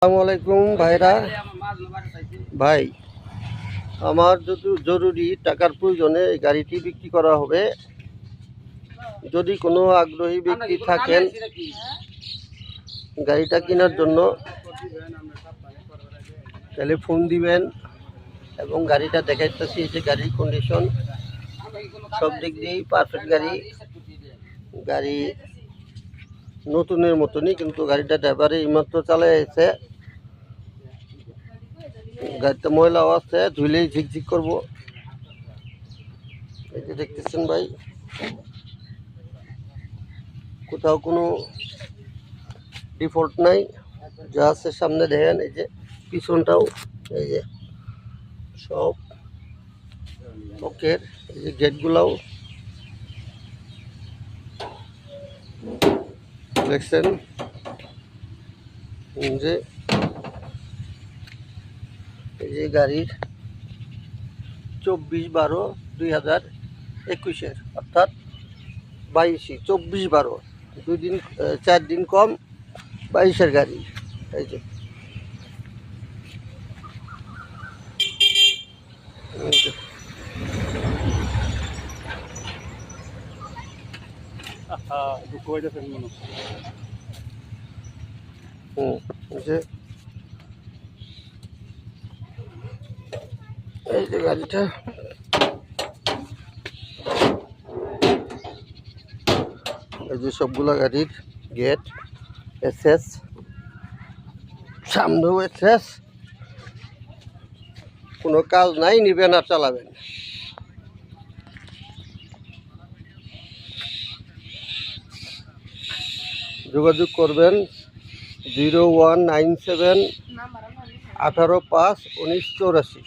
আসসালামু আলাইকুম ভাইরা। ভাই, আমার যদি জরুরি টাকার প্রয়োজনে এই গাড়িটি বিক্রি করা হবে। যদি কোনো আগ্রহী ব্যক্তি থাকেন গাড়িটা কেনার জন্য, তাহলে ফোন দিবেন এবং গাড়িটা দেখাইতেছি। যে গাড়ির কন্ডিশন সব দিক দিয়েই পারফেক্ট গাড়ি। গাড়ি নতুনের মতনই, কিন্তু গাড়িটা ড্রাইভারে এইমাত্র চালাই আছে। গাড়িতে ময়লাও আছে, ধুইলেই ঝিকঝিক করবো। এই যে দেখতেছেন ভাই, কোথাও কোনো ডিফল্ট নাই, যা আছে সামনে দেখেন। এই যে পিছনটাও এই যে সব ওকে। এই যে গেটগুলাও দেখছেন। যে এই যে গাড়ির 24/12/2021, অর্থাৎ 22 24/12, 2 দিন 4 দিন কম 22-এর গাড়ি। এই যে এই যে গাড়িটা এই যে সবগুলা গাড়ির গেট এসএস, সামনেও এসএস। কোনো কাজ নাই, নিবেন আর চালাবেন। যোগাযোগ করবেন 0197 18 5 19 84।